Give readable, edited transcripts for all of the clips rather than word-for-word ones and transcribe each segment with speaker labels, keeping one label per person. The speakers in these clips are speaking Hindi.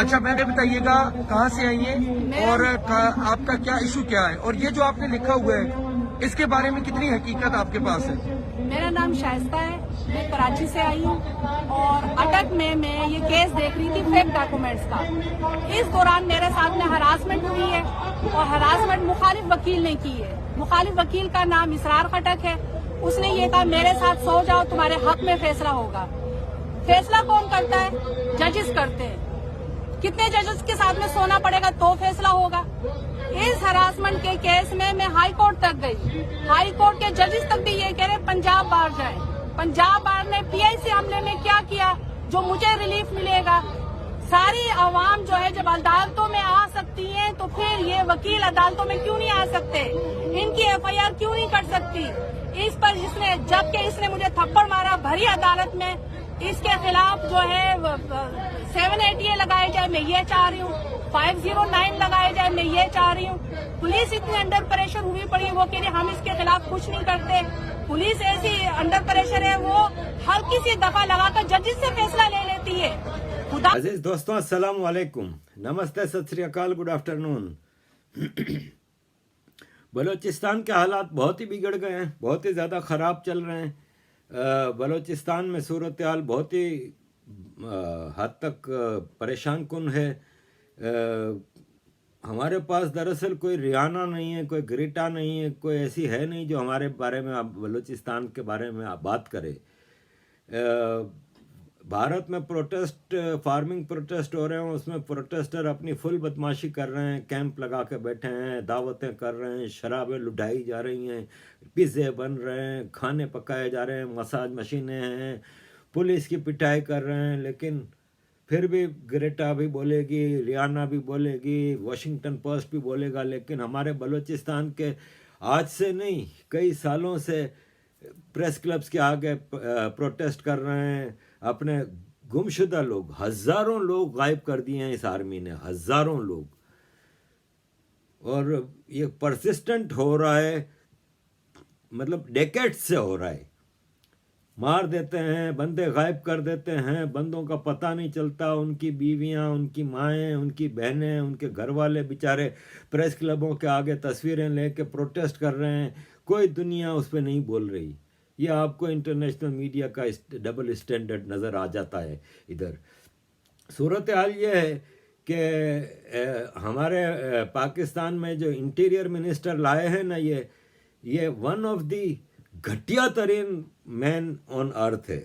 Speaker 1: अच्छा मैंने बताइएगा कहाँ से आई है और आपका क्या इशू क्या है, और ये जो आपने लिखा हुआ है इसके बारे में कितनी हकीकत आपके पास है?
Speaker 2: मेरा नाम शाइस्ता है, मैं कराची से आई हूँ और अटक में मैं ये केस देख रही थी फेक डॉक्यूमेंट्स का। इस दौरान मेरे साथ में हरासमेंट हुई है और हरासमेंट मुखालिफ वकील ने की है। मुखालिफ वकील का नाम इसरार खटक है। उसने ये कहा मेरे साथ सो जाओ, तुम्हारे हक में फैसला होगा। फैसला कौन करता है? जजेस करते हैं। कितने जजेस के साथ में सोना पड़ेगा तो फैसला होगा? इस हरासमेंट के केस में मैं हाई कोर्ट तक गई। हाई कोर्ट के जजेस तक भी ये कह रहे पंजाब बार जाए। पंजाब बार ने PIC हमले में क्या किया जो मुझे रिलीफ मिलेगा? सारी आवाम जो है जब अदालतों में आ सकती है तो फिर ये वकील अदालतों में क्यों नहीं आ सकते? इनकी FIR क्यों नहीं कर सकती? इस पर इसने जबकि इसने मुझे थप्पड़ मारा भरी अदालत में, इसके खिलाफ जो है 780 लगाए जाए, मैं ये चाह रही हूँ। 509 लगाए जाए, मैं ये चाह रही हूँ। पुलिस इतनी अंडर प्रेशर हुई पड़ी है, वो कह रही हम इसके खिलाफ कुछ नहीं करते। पुलिस ऐसी अंडर प्रेशर है, वो हल्की सी दफा लगाकर जजेस से फैसला ले लेती है। खुदा
Speaker 3: अजीज दोस्तों, अस्सलाम वालेकुम, नमस्ते, सत श्री अकाल, गुड आफ्टरनून। बलूचिस्तान के हालात बहुत ही बिगड़ गए हैं, बहुत ही ज़्यादा ख़राब चल रहे हैं। बलूचिस्तान में सूरत हाल बहुत ही हद तक परेशान कुन है। हमारे पास दरअसल कोई रियाना नहीं है, कोई ग्रीटा नहीं है, कोई ऐसी है नहीं जो हमारे बारे में, आप बलूचिस्तान के बारे में आप बात करें। भारत में प्रोटेस्ट, फार्मिंग प्रोटेस्ट हो रहे हैं, उसमें प्रोटेस्टर अपनी फुल बदमाशी कर रहे हैं, कैंप लगा के बैठे हैं, दावतें कर रहे हैं, शराबें लुटाई जा रही हैं, पिज़्ज़े बन रहे हैं, खाने पकाए जा रहे हैं, मसाज मशीनें हैं, पुलिस की पिटाई कर रहे हैं। लेकिन फिर भी ग्रेटा भी बोलेगी, रियाना भी बोलेगी, वॉशिंगटन पोस्ट भी बोलेगा, लेकिन हमारे बलूचिस्तान के आज से नहीं कई सालों से प्रेस क्लब्स के आगे प्रोटेस्ट कर रहे हैं। अपने गुमशुदा लोग, हज़ारों लोग गायब कर दिए हैं इस आर्मी ने, हज़ारों लोग। और ये परसिस्टेंट हो रहा है, मतलब डेकेड्स से हो रहा है। मार देते हैं, बंदे गायब कर देते हैं, बंदों का पता नहीं चलता। उनकी बीवियां, उनकी माएँ, उनकी बहनें, उनके घर वाले बेचारे प्रेस क्लबों के आगे तस्वीरें लेके प्रोटेस्ट कर रहे हैं। कोई दुनिया उस पर नहीं बोल रही। ये आपको इंटरनेशनल मीडिया का डबल स्टैंडर्ड नज़र आ जाता है। इधर सूरत हाल ये है कि हमारे पाकिस्तान में जो इंटीरियर मिनिस्टर लाए हैं ना, ये वन ऑफ दी घटिया तरीन मैन ऑन अर्थ है,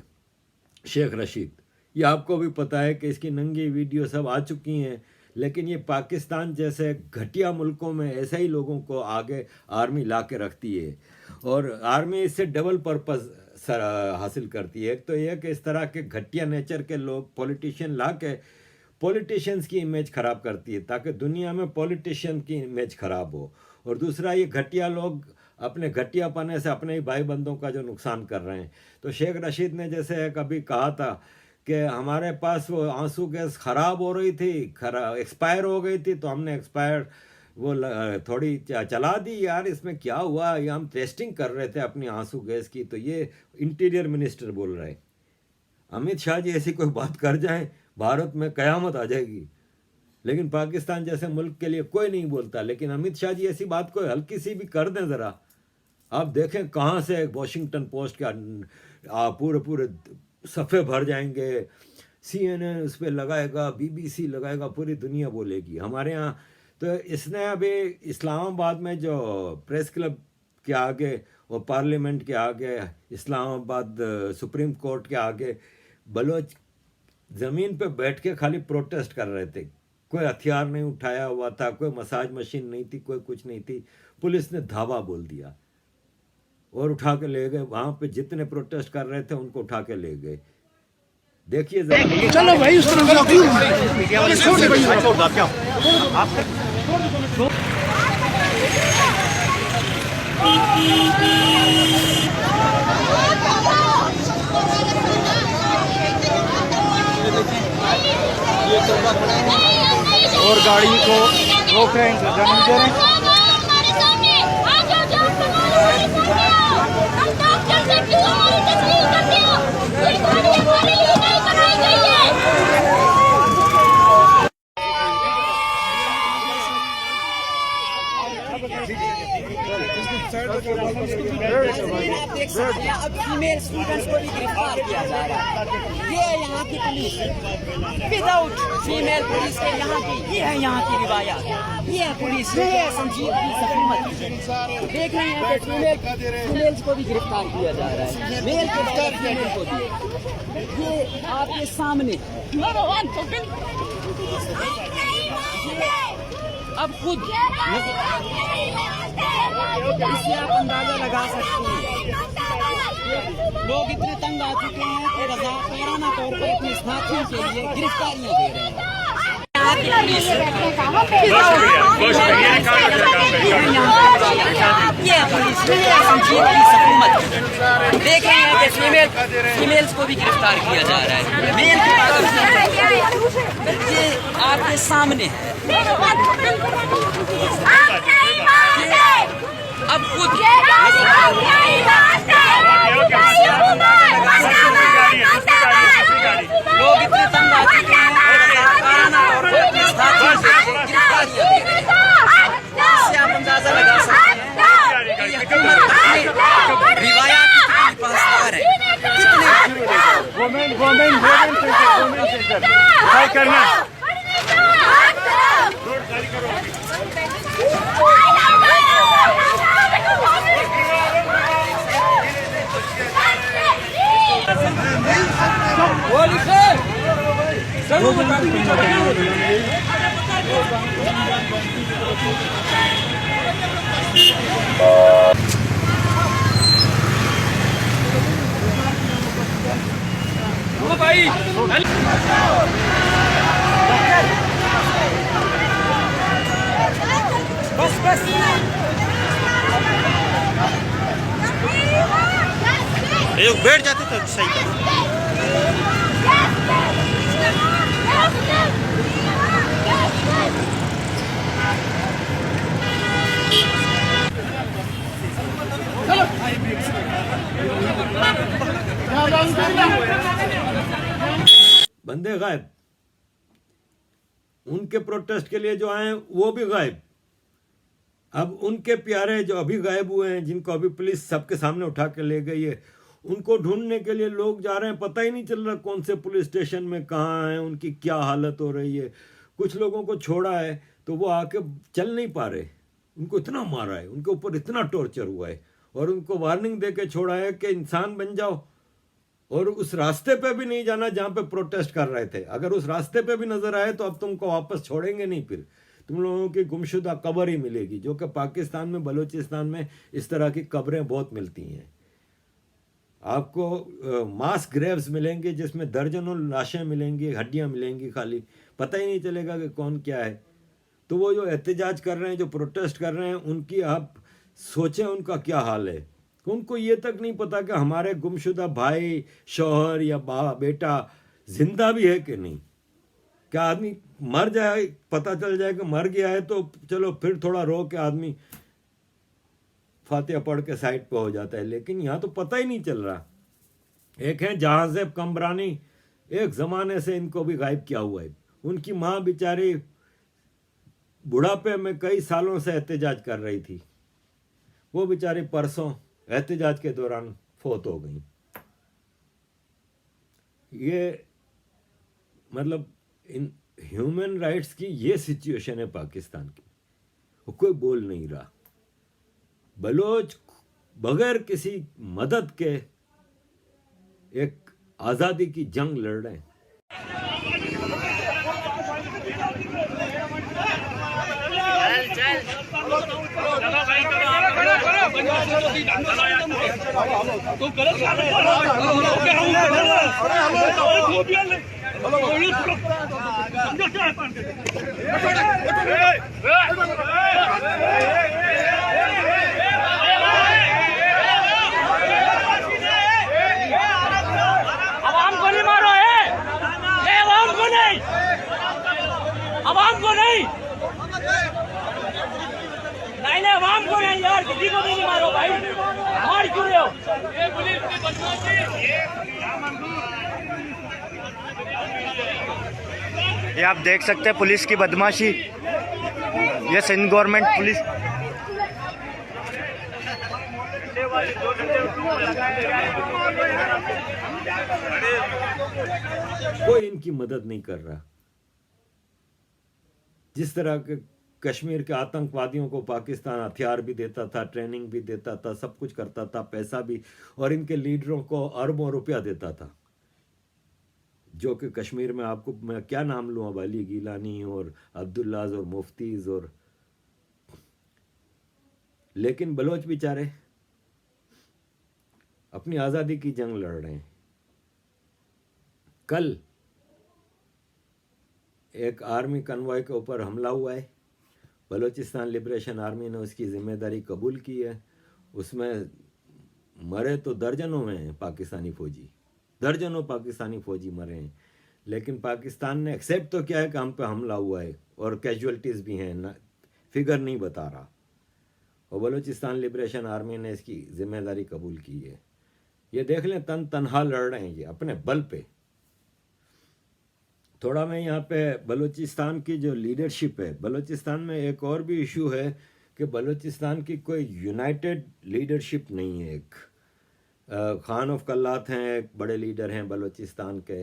Speaker 3: शेख रशीद। ये आपको भी पता है कि इसकी नंगी वीडियो सब आ चुकी हैं। लेकिन ये पाकिस्तान जैसे घटिया मुल्कों में ऐसे ही लोगों को आगे आर्मी ला के रखती है, और आर्मी इससे डबल पर्पस हासिल करती है। एक तो यह कि इस तरह के घटिया नेचर के लोग पॉलिटिशियन ला के पॉलिटिशियंस की इमेज ख़राब करती है, ताकि दुनिया में पॉलिटिशियन की इमेज ख़राब हो। और दूसरा, ये घटिया लोग अपने घटियापने से अपने ही भाई बंदों का जो नुकसान कर रहे हैं। तो शेख रशीद ने जैसे कभी कहा था कि हमारे पास वो आंसू गैस ख़राब हो रही थी, एक्सपायर हो गई थी, तो हमने एक्सपायर वो थोड़ी चला दी। यार इसमें क्या हुआ, ये हम टेस्टिंग कर रहे थे अपनी आंसू गैस की। तो ये इंटीरियर मिनिस्टर बोल रहे हैं। अमित शाह जी ऐसी कोई बात कर जाएं, भारत में क़यामत आ जाएगी। लेकिन पाकिस्तान जैसे मुल्क के लिए कोई नहीं बोलता। लेकिन अमित शाह जी ऐसी बात कोई हल्की सी भी कर दें ज़रा, आप देखें कहाँ से वॉशिंगटन पोस्ट का पूरे सफ़े भर जाएंगे, CNN उस पर लगाएगा, BBC लगाएगा, पूरी दुनिया बोलेगी। हमारे यहाँ तो इसने अभी इस्लामाबाद में जो प्रेस क्लब के आगे और पार्लियामेंट के आगे, इस्लामाबाद सुप्रीम कोर्ट के आगे बलोच ज़मीन पे बैठ के खाली प्रोटेस्ट कर रहे थे। कोई हथियार नहीं उठाया हुआ था, कोई मसाज मशीन नहीं थी, कोई कुछ नहीं थी। पुलिस ने धावा बोल दिया और उठा के ले गए। वहाँ पे जितने प्रोटेस्ट कर रहे थे उनको उठा के ले गए। देखिए
Speaker 4: चलो भाई, उस तरह और गाड़ी को रोक रहे हैं, जाने दे रहे हैं।
Speaker 5: ये यहाँ की पुलिस विदाउट फीमेल पुलिस के यहाँ की, ये है यहाँ की रिवायत, ये है पुलिस, ये है संजीव की सफूमत। देख रहे हैं कि फीमेल्स को भी गिरफ्तार किया जा रहा है, मेल के बगैर फीमेल को भी। ये आपके सामने अब खुद इससे आप अंदाजा लगा सकते हैं लोग इतने तंग आ चुके हैं कि रज़ाकाराना तौर पर अपने साथियों के लिए गिरफ्तारियां दे रहे हैं। ये पुलिस संजीव की सफूमत। देख रहे हैं कि फीमेल्स को भी गिरफ्तार किया जा रहा है, मेल की तरफ ये आपके सामने है। अब खुद लोग इतने तंग आ चुके हैं इससे आप अंदाजा लगा सकते हैं रिवायत कितनी पासदार है,
Speaker 4: गवर्नमेंट करना
Speaker 5: बस बस
Speaker 4: बैठ जाते तो सही था।
Speaker 3: बंदे गायब, उनके प्रोटेस्ट के लिए जो आए वो भी गायब। अब उनके प्यारे जो अभी गायब हुए हैं, जिनको अभी पुलिस सबके सामने उठा के ले गई है, उनको ढूंढने के लिए लोग जा रहे हैं। पता ही नहीं चल रहा कौन से पुलिस स्टेशन में कहाँ हैं, उनकी क्या हालत हो रही है। कुछ लोगों को छोड़ा है तो वो आके चल नहीं पा रहे, उनको इतना मारा है, उनके ऊपर इतना टॉर्चर हुआ है, और उनको वार्निंग दे के छोड़ा है कि इंसान बन जाओ, और उस रास्ते पे भी नहीं जाना जहाँ पे प्रोटेस्ट कर रहे थे। अगर उस रास्ते पे भी नजर आए तो अब तुमको वापस छोड़ेंगे नहीं, फिर तुम लोगों की गुमशुदा कब्र ही मिलेगी, जो कि पाकिस्तान में, बलूचिस्तान में इस तरह की कब्रें बहुत मिलती हैं। आपको मास ग्रेव्स मिलेंगे जिसमें दर्जनों लाशें मिलेंगी, हड्डियां मिलेंगी, खाली पता ही नहीं चलेगा कि कौन क्या है। तो वो जो एहतजाज कर रहे हैं, जो प्रोटेस्ट कर रहे हैं, उनकी आप सोचें उनका क्या हाल है। उनको ये तक नहीं पता कि हमारे गुमशुदा भाई, शौहर या बेटा जिंदा भी है कि नहीं। क्या आदमी मर जाए, पता चल जाए कि मर गया है तो चलो फिर थोड़ा रो के आदमी फातिहा पढ़ के साइड पे हो जाता है, लेकिन यहाँ तो पता ही नहीं चल रहा। एक है जहाज़ेब कमरानी, एक ज़माने से इनको भी गायब किया हुआ है। उनकी माँ बेचारी बुढ़ापे में कई सालों से एहतजाज कर रही थी, वो बेचारी परसों एहतजाज के दौरान फौत हो गई। ये मतलब इन ह्यूमन राइट्स की ये सिचुएशन है पाकिस्तान की, वो कोई बोल नहीं रहा। बलोच बगैर किसी मदद के एक आज़ादी की जंग लड़ रहे हैं।
Speaker 6: आवाम को नहीं, नहीं आवाम को नहीं यार, किसी को भी नहीं मारो भाई, मार क्यों रहे हो? ये पुलिस की बदमाशी,
Speaker 4: ये आप देख सकते हैं पुलिस की बदमाशी। ये सिंध गवर्नमेंट पुलिस
Speaker 3: कोई इनकी मदद नहीं कर रहा। जिस तरह के कश्मीर के आतंकवादियों को पाकिस्तान हथियार भी देता था, ट्रेनिंग भी देता था, सब कुछ करता था, पैसा भी, और इनके लीडरों को अरबों रुपया देता था, जो कि कश्मीर में आपको मैं क्या नाम लूँ, अब अली गिलानी और अब्दुल्लाज और मुफ्तीज और, लेकिन बलोच बेचारे अपनी आज़ादी की जंग लड़ रहे हैं। कल एक आर्मी कन्वॉय के ऊपर हमला हुआ है, बलूचिस्तान लिबरेशन आर्मी ने उसकी जिम्मेदारी कबूल की है। उसमें मरे तो दर्जनों में हैं पाकिस्तानी फौजी, दर्जनों पाकिस्तानी फौजी मरे हैं, लेकिन पाकिस्तान ने एक्सेप्ट तो किया है कि हम पे हमला हुआ है और कैजुअल्टीज़ भी हैं, ना फिगर नहीं बता रहा, और बलूचिस्तान लिबरेशन आर्मी ने इसकी जिम्मेदारी कबूल की है। ये देख लें, तनहा लड़ रहे हैं ये अपने बल पे। थोड़ा मैं यहाँ पे बलूचिस्तान की जो लीडरशिप है, बलूचिस्तान में एक और भी इशू है कि बलूचिस्तान की कोई यूनाइटेड लीडरशिप नहीं है। एक खान ऑफ कल्लात हैं, एक बड़े लीडर हैं बलूचिस्तान के।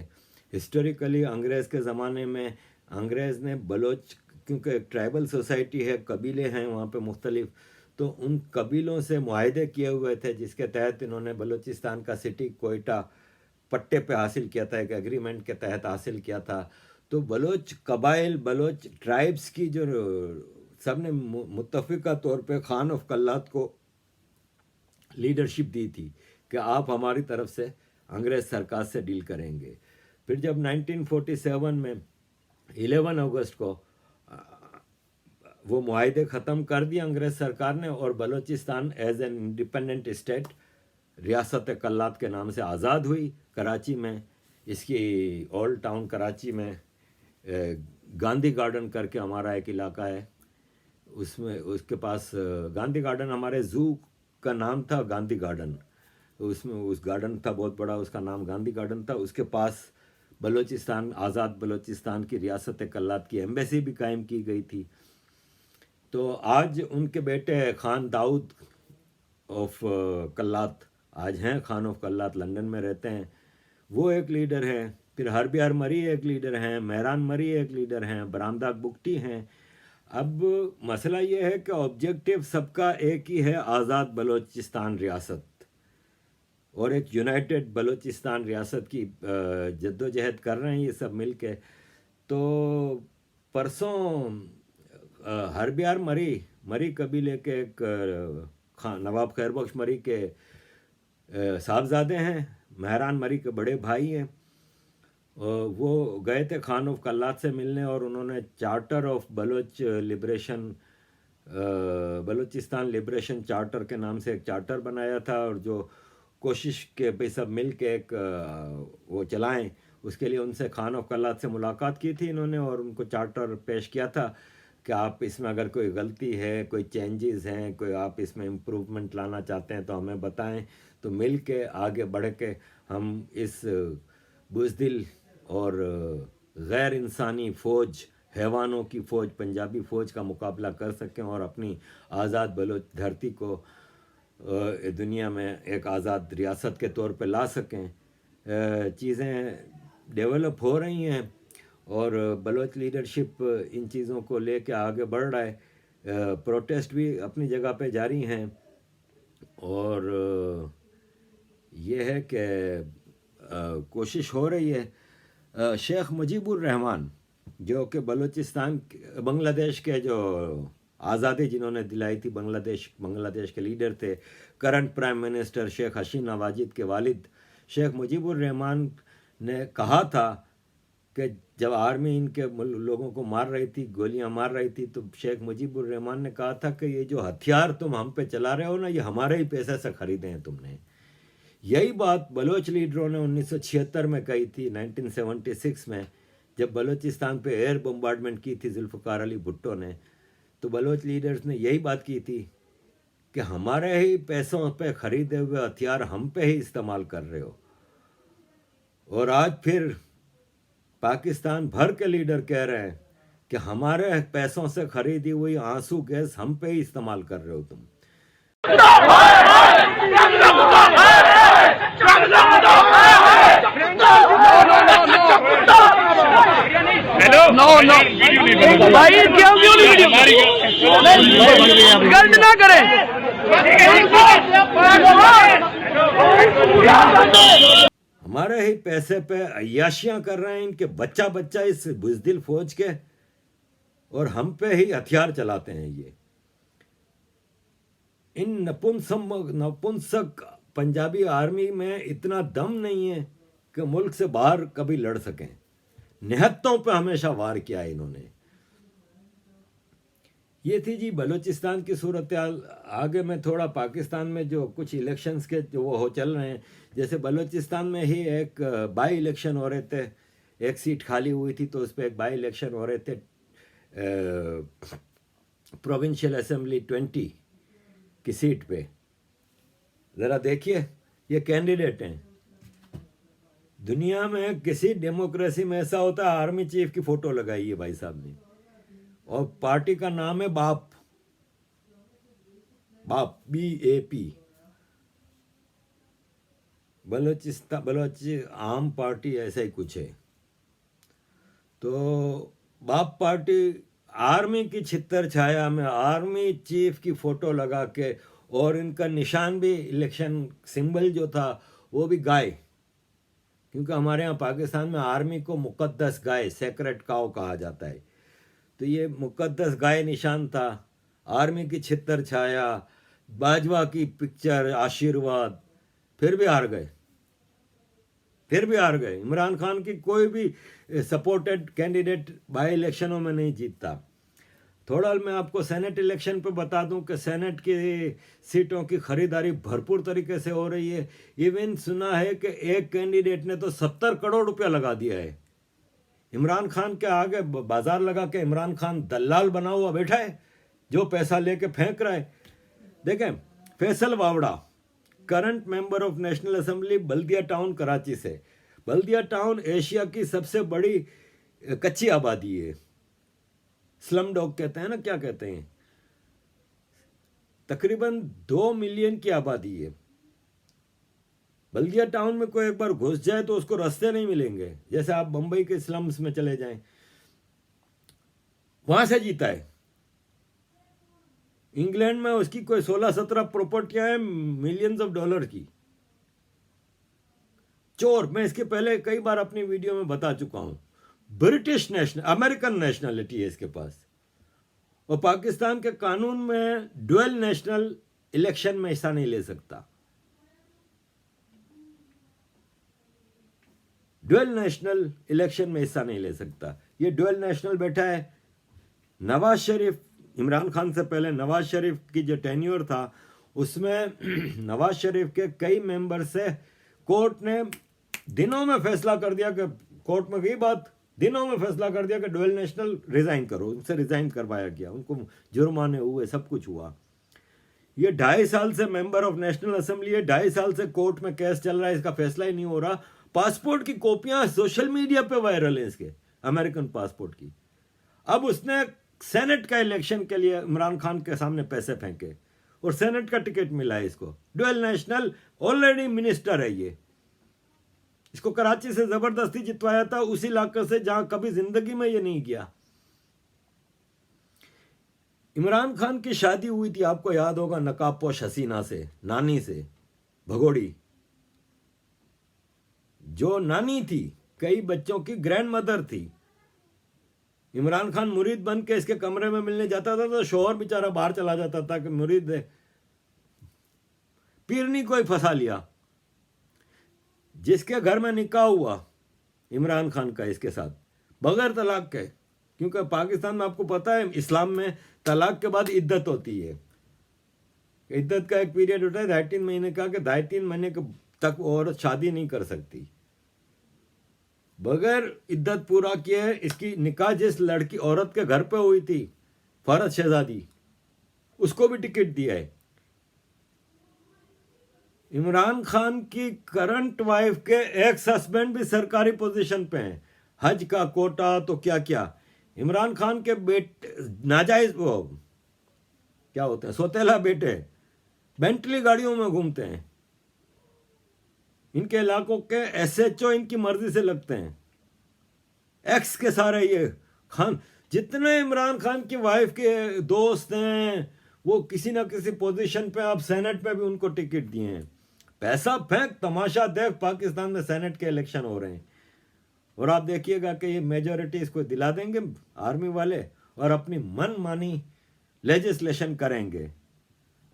Speaker 3: हिस्टोरिकली अंग्रेज़ के ज़माने में अंग्रेज़ ने बलोच, क्योंकि एक ट्राइबल सोसाइटी है, कबीले हैं वहाँ पे मुख्तलिफ, तो उन कबीलों से मुआहदे किए हुए थे जिसके तहत इन्होंने बलूचिस्तान का सिटी कोयटा पट्टे पे हासिल किया था, एक एग्रीमेंट के तहत हासिल किया था। तो बलोच कबाइल, बलोच ट्राइब्स की जो सब ने मुत्तफ़िका तौर पे खान ऑफ कल्लात को लीडरशिप दी थी कि आप हमारी तरफ से अंग्रेज़ सरकार से डील करेंगे। फिर जब 1947 में 11 अगस्त को वो मुआहदे ख़त्म कर दिए अंग्रेज़ सरकार ने, और Balochistan as an independent state रियासत कल्लात के नाम से आज़ाद हुई। कराची में इसकी ओल्ड टाउन कराची में गांधी गार्डन करके हमारा एक इलाका है, उसमें उसके पास गांधी गार्डन, हमारे ज़ू का नाम था गांधी गार्डन, उसमें उस गार्डन था बहुत बड़ा, उसका नाम गांधी गार्डन था। उसके पास बलूचिस्तान, आज़ाद बलूचिस्तान की रियासत कल्लात की एम्बेसी भी कायम की गई थी। तो आज उनके बेटे खान दाऊद ऑफ कल्लात आज हैं, खान ऑफ कल्लात लंदन में रहते हैं, वो एक लीडर हैं। फिर हरबियार मरी एक लीडर हैं, मेहरान मरी एक लीडर हैं, बरामदा बुगटी हैं। अब मसला ये है कि ऑब्जेक्टिव सबका एक ही है, आज़ाद बलूचिस्तान रियासत और एक यूनाइटेड बलूचिस्तान रियासत की जद्दोजहद कर रहे हैं ये सब मिल के। तो परसों हरबियार मरी कबीले के एक नवाब खैरबख्श मरी के साहबजादे हैं, मेहरान मरी के बड़े भाई हैं। वो गए थे खान ऑफ कल्लात से मिलने, और उन्होंने charter of Balochistan liberation charter के नाम से एक चार्टर बनाया था, और जो कोशिश के भाई सब मिल के एक वो चलाएं, उसके लिए उनसे खान ऑफ कल्लात से मुलाकात की थी इन्होंने, और उनको चार्टर पेश किया था कि आप इसमें अगर कोई गलती है, कोई चेंजेस हैं, कोई आप इसमें इम्प्रूवमेंट लाना चाहते हैं तो हमें बताएं, तो मिल के आगे बढ़ के हम इस बुज़दिल और गैर इंसानी फ़ौज, हैवानों की फ़ौज, पंजाबी फ़ौज का मुकाबला कर सकें और अपनी आज़ाद बलोच धरती को दुनिया में एक आज़ाद रियासत के तौर पे ला सकें। चीज़ें डेवलप हो रही हैं और बलोच लीडरशिप इन चीज़ों को लेके आगे बढ़ रहा है। प्रोटेस्ट भी अपनी जगह पे जारी हैं, और ये है कि कोशिश हो रही है। शेख मुजीबुर रहमान जो कि बलूचिस्तान, बांग्लादेश के जो आज़ादी जिन्होंने दिलाई थी, बांग्लादेश के लीडर थे, current prime minister Sheikh Hasina Wajid के वालिद शेख मुजीबुर रहमान ने कहा था कि जब आर्मी इनके लोगों को मार रही थी, गोलियां मार रही थी, तो शेख मुजीबुर रहमान ने कहा था कि ये जो हथियार तुम हम पे चला रहे हो ना, ये हमारे ही पैसे से ख़रीदे हैं तुमने। यही बात बलोच लीडरों ने 1976 में कही थी, 1976 में जब बलूचिस्तान पे एयर बम्बार्डमेंट की थी जुल्फ़िकार अली भुट्टो ने, तो बलोच लीडर्स ने यही बात की थी कि हमारे ही पैसों पे ख़रीदे हुए हथियार हम पे ही इस्तेमाल कर रहे हो। और आज फिर पाकिस्तान भर के लीडर कह रहे हैं कि हमारे पैसों से खरीदी हुई आंसू गैस हम पे ही इस्तेमाल कर रहे हो तुम।
Speaker 6: हेलो नो नो भाई क्यों नहीं वीडियो गलत ना करें।
Speaker 3: हमारे ही पैसे पे अय्याशियां कर रहे हैं इनके बच्चा बच्चा इस बुजदिल फौज के, और हम पे ही हथियार चलाते हैं ये। इन नपुंसक पंजाबी आर्मी में इतना दम नहीं है कि मुल्क से बाहर कभी लड़ सकें। निहत्तों पे हमेशा वार किया है इन्होंने। ये थी जी बलूचिस्तान की सूरत हाल। आगे मैं थोड़ा पाकिस्तान में जो कुछ इलेक्शंस के जो वो चल रहे हैं, जैसे बलूचिस्तान में ही एक बाई इलेक्शन हो रहे थे, एक सीट खाली हुई थी तो उस पर एक बाई इलेक्शन हो रहे थे प्रोविंशियल असेंबली 20 की सीट पे। ज़रा देखिए ये कैंडिडेट हैं। दुनिया में किसी डेमोक्रेसी में ऐसा होता है आर्मी चीफ की फ़ोटो लगाई है भाई साहब ने, और पार्टी का नाम है बाप BAP, बलोच आम पार्टी ऐसा ही कुछ है। तो बाप पार्टी आर्मी की छितर छाया में आर्मी चीफ की फ़ोटो लगा के, और इनका निशान भी इलेक्शन सिंबल जो था वो भी गाय, क्योंकि हमारे यहाँ पाकिस्तान में आर्मी को मुकद्दस गाय सेक्रेट काउ कहा जाता है। तो ये मुकद्दस गाय निशान था, आर्मी की छितर छाया, बाजवा की पिक्चर आशीर्वाद। फिर भी हार गए। इमरान खान की कोई भी सपोर्टेड कैंडिडेट बाई इलेक्शनों में नहीं जीतता। थोड़ा मैं आपको सेनेट इलेक्शन पे बता दूं कि सेनेट की सीटों की खरीदारी भरपूर तरीके से हो रही है। इवन सुना है कि एक कैंडिडेट ने तो 70 करोड़ रुपया लगा दिया है। इमरान खान के आगे बाजार लगा के इमरान खान दलाल बना हुआ बैठा है, जो पैसा लेके फेंक रहा है। देखें, Faisal Vawda current member of national assembly Baldia town Karachi से। बल्दिया टाउन एशिया की सबसे बड़ी कच्ची आबादी है, स्लम डॉग कहते हैं ना, क्या कहते हैं, तकरीबन 2 मिलियन की आबादी है। बल्दिया टाउन में कोई एक बार घुस जाए तो उसको रास्ते नहीं मिलेंगे, जैसे आप बंबई के स्लम्स में चले जाएं। वहां से जीता है। इंग्लैंड में उसकी कोई 16-17 प्रॉपर्टियां हैं मिलियंस ऑफ डॉलर की। चोर, मैं इसके पहले कई बार अपनी वीडियो में बता चुका हूं, ब्रिटिश नेशनल अमेरिकन नेशनलिटी है इसके पास, और पाकिस्तान के कानून में डुअल नेशनल इलेक्शन में हिस्सा नहीं ले सकता। डुअल नेशनल इलेक्शन में हिस्सा नहीं ले सकता। ये डुअल नेशनल बैठा है। नवाज शरीफ, इमरान खान से पहले नवाज शरीफ की जो टेन्योर था उसमें नवाज शरीफ के कई मेंबर से कोर्ट ने दिनों में फैसला कर दिया कि, कोर्ट में गई बात, दिनों में फैसला कर दिया कि डुअल नेशनल रिजाइन करो। उनसे रिजाइन करवाया गया, उनको जुर्माने हुए, सब कुछ हुआ। ये 2.5 साल से मेंबर ऑफ नेशनल असेंबली है, 2.5 साल से कोर्ट में केस चल रहा है, इसका फैसला ही नहीं हो रहा। पासपोर्ट की कॉपियां सोशल मीडिया पे वायरल है इसके, अमेरिकन पासपोर्ट की। अब उसने सेनेट का इलेक्शन के लिए इमरान खान के सामने पैसे फेंके और सेनेट का टिकट मिला है इसको। डुअल नेशनल, ऑलरेडी मिनिस्टर है ये। इसको कराची से जबरदस्ती जितवाया था, उस इलाके से जहां कभी जिंदगी में ये नहीं किया। इमरान खान की शादी हुई थी, आपको याद होगा, नकाबपोश हसीना से, नानी से, भगोड़ी, जो नानी थी, कई बच्चों की ग्रैंड मदर थी। इमरान खान मुरीद बन के इसके कमरे में मिलने जाता था तो शोहर बेचारा बाहर चला जाता था कि मुरीद है। पीरनी को ही फंसा लिया। जिसके घर में निकाह हुआ इमरान खान का इसके साथ, बगैर तलाक के, क्योंकि पाकिस्तान में आपको पता है इस्लाम में तलाक के बाद इद्दत होती है। इद्दत का एक पीरियड होता है 3.5 महीने का, कि 3.5 महीने तक औरत शादी नहीं कर सकती। बगैर इद्दत पूरा किए इसकी निकाह जिस लड़की औरत के घर पे हुई थी, फरज शहजादी, उसको भी टिकट दिया है। इमरान खान की करंट वाइफ के एक्स हस्बैंड भी सरकारी पोजीशन पे हैं, हज का कोटा तो क्या क्या। इमरान खान के बेटे नाजायज, वो क्या होते हैं, सोतेला बेटे, बेंटली गाड़ियों में घूमते हैं। इनके इलाकों के SHO इनकी मर्जी से लगते हैं। एक्स के सारे ये खान, जितने इमरान खान की वाइफ के दोस्त हैं वो किसी ना किसी पोजीशन पे, आप सेनेट पे भी उनको टिकट दिए हैं। पैसा फेंक, तमाशा देख, पाकिस्तान में सेनेट के इलेक्शन हो रहे हैं और आप देखिएगा कि ये मेजॉरिटी इसको दिला देंगे आर्मी वाले और अपनी मन मानी लेजिस्लेशन करेंगे।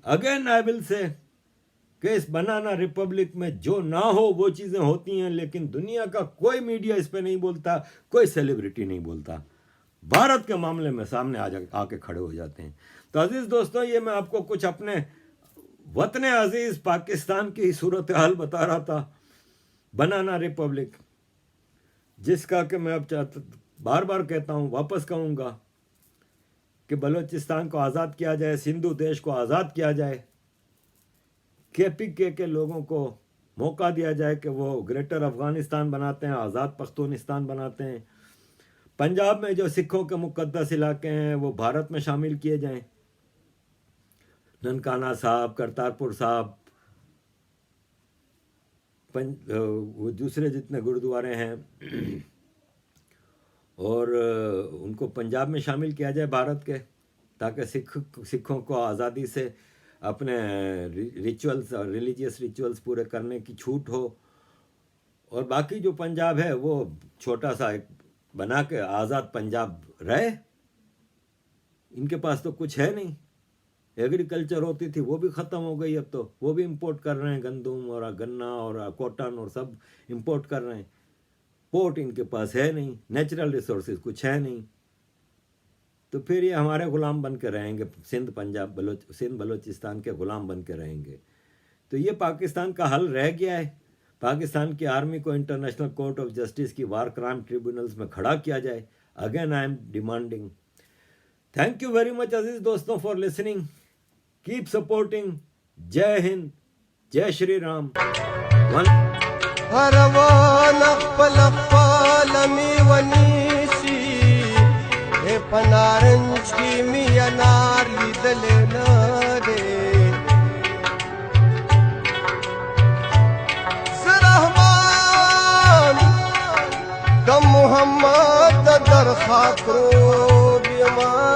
Speaker 3: अगेन आई विल से कि इस बनाना रिपब्लिक में जो ना हो वो चीज़ें होती हैं, लेकिन दुनिया का कोई मीडिया इस पे नहीं बोलता, कोई सेलिब्रिटी नहीं बोलता। भारत के मामले में सामने आके खड़े हो जाते हैं। तो अजीज दोस्तों, ये मैं आपको कुछ अपने वतन अजीज पाकिस्तान की सूरत हाल बता रहा था, बनाना रिपब्लिक, जिसका कि मैं अब बार बार कहता हूँ, वापस कहूँगा कि बलूचिस्तान को आज़ाद किया जाए, सिंधु देश को आज़ाद किया जाए, KPK के लोगों को मौका दिया जाए कि वो ग्रेटर अफ़गानिस्तान बनाते हैं, आज़ाद पख्तूनिस्तान बनाते हैं। पंजाब में जो सिखों के मुक़द्दस इलाके हैं वो भारत में शामिल किए जाएं। ननकाना साहब, करतारपुर साहब, वो दूसरे जितने गुरुद्वारे हैं और उनको पंजाब में शामिल किया जाए भारत के, ताकि सिखों को आज़ादी से अपने रिचुअल्स और रिलीजियस रिचुअल्स पूरे करने की छूट हो। और बाकी जो पंजाब है वो छोटा सा एक बना के आज़ाद पंजाब रहे। इनके पास तो कुछ है नहीं। एग्रीकल्चर होती थी वो भी ख़त्म हो गई, अब तो वो भी इंपोर्ट कर रहे हैं, गंदम और गन्ना और कॉटन और सब इंपोर्ट कर रहे हैं। पोर्ट इनके पास है नहीं, नेचुरल रिसोर्सेज कुछ है नहीं, तो फिर ये हमारे ग़ुलाम बन के रहेंगे। सिंध बलूचिस्तान के ग़ुलाम बन के रहेंगे। तो ये पाकिस्तान का हल रह गया है। पाकिस्तान की आर्मी को इंटरनेशनल कोर्ट ऑफ जस्टिस की वार क्राइम ट्रिब्यूनल्स में खड़ा किया जाए। Again I am demanding. Thank you very much अजीज दोस्तों फॉर लिसनिंग। Keep supporting. जय हिंद, जय श्री राम।
Speaker 7: पनारंज की मियानार लीदले नरे रहमान द मोहम्मद दर खाकरो बीमार